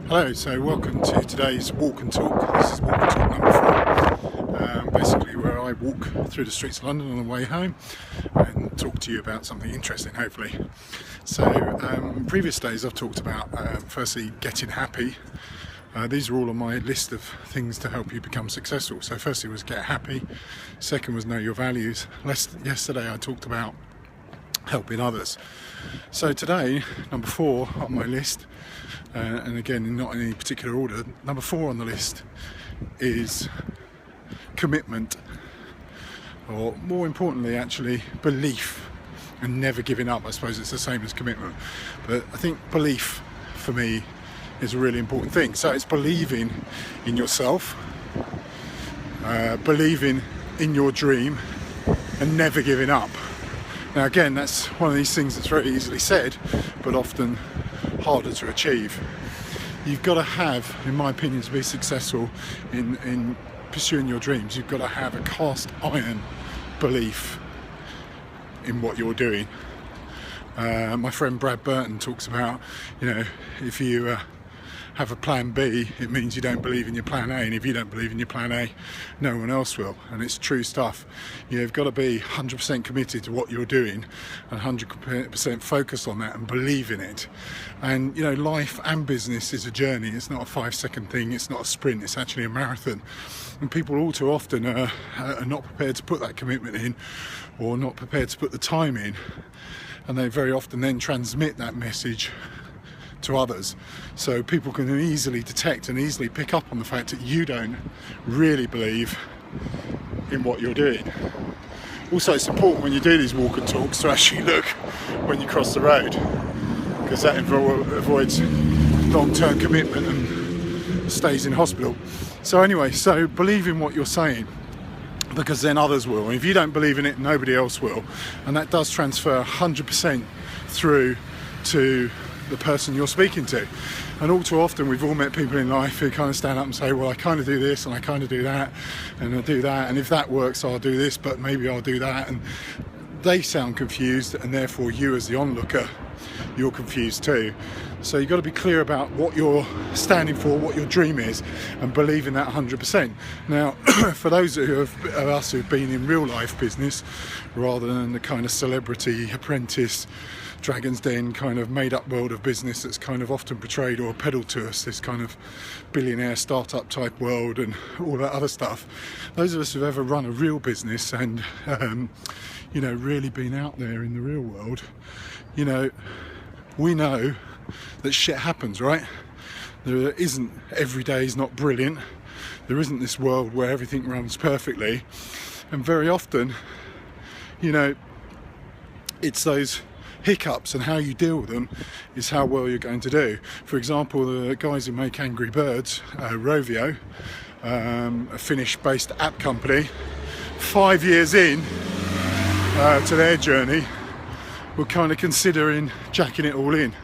Hello, so welcome to today's walk and talk. This is walk and talk number 4. Basically where I walk through the streets of London on the way home and talk to you about something interesting, hopefully. So in previous days I've talked about firstly getting happy. These are all on my list of things to help you become successful. So firstly was get happy, second was know your values. Yesterday I talked about helping others. So today, number 4 on my list, and again not in any particular order, number 4 on the list is commitment, or more importantly actually belief, and never giving up. I suppose it's the same as commitment, but I think belief for me is a really important thing. So it's believing in yourself, believing in your dream, and never giving up. Now again, that's one of these things that's very easily said, but often harder to achieve. You've got to have, in my opinion, to be successful in pursuing your dreams, you've got to have a cast iron belief in what you're doing. My friend Brad Burton talks about, if you have a plan B, it means you don't believe in your plan A, and if you don't believe in your plan A, no one else will. And it's true stuff. You've got to be 100% committed to what you're doing and 100% focused on that and believe in it. And life and business is a journey. It's not a 5-second thing, it's not a sprint, it's actually a marathon. And people all too often are not prepared to put that commitment in, or not prepared to put the time in, and they very often then transmit that message to others. So people can easily detect and easily pick up on the fact that you don't really believe in what you're doing. Also, it's important when you do these walk and talks to actually look when you cross the road, because that avoids long-term commitment and stays in hospital. So anyway, so believe in what you're saying, because then others will. And if you don't believe in it, nobody else will. And that does transfer 100% through to the person you're speaking to. And all too often we've all met people in life who kind of stand up and say, well, I kind of do this and I kind of do that and I do that, and if that works I'll do this, but maybe I'll do that. And they sound confused, and therefore you as the onlooker, you're confused too. So you've got to be clear about what you're standing for, what your dream is, and believe in that 100%. Now, for those of us who've been in real life business rather than the kind of celebrity apprentice Dragon's Den kind of made-up world of business that's kind of often portrayed or peddled to us, this kind of billionaire startup type world and all that other stuff, those of us who've ever run a real business and really been out there in the real world, we know that shit happens, right? There isn't, every day is not brilliant. There isn't this world where everything runs perfectly, and very often it's those hiccups, and how you deal with them is how well you're going to do. For example, the guys who make Angry Birds, Rovio, a Finnish-based app company, 5 years in to their journey, were kind of considering jacking it all in,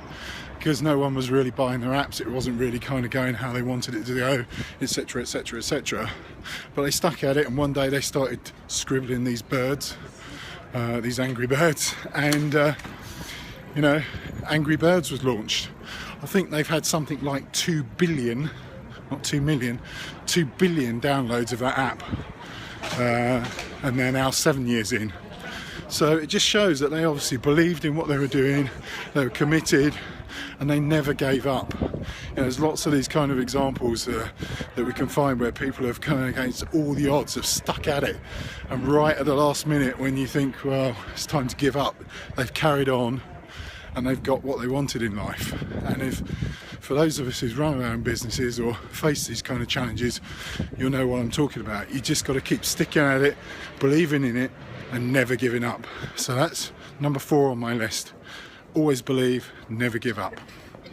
because no one was really buying their apps. It wasn't really kind of going how they wanted it to go, etc, etc, etc. But they stuck at it, and one day they started scribbling these birds, these Angry Birds, and Angry Birds was launched. I think they've had something like 2 billion, not 2 million, 2 billion downloads of that app, and they're now 7 years in. So it just shows that they obviously believed in what they were doing, they were committed, and they never gave up. There's lots of these kind of examples that we can find where people have come against all the odds, have stuck at it, and right at the last minute when you think, well, it's time to give up, they've carried on and they've got what they wanted in life. And if, for those of us who've run our own businesses or face these kind of challenges, you'll know what I'm talking about. You just got to keep sticking at it, believing in it, and never giving up. So that's number 4 on my list. Always believe, never give up.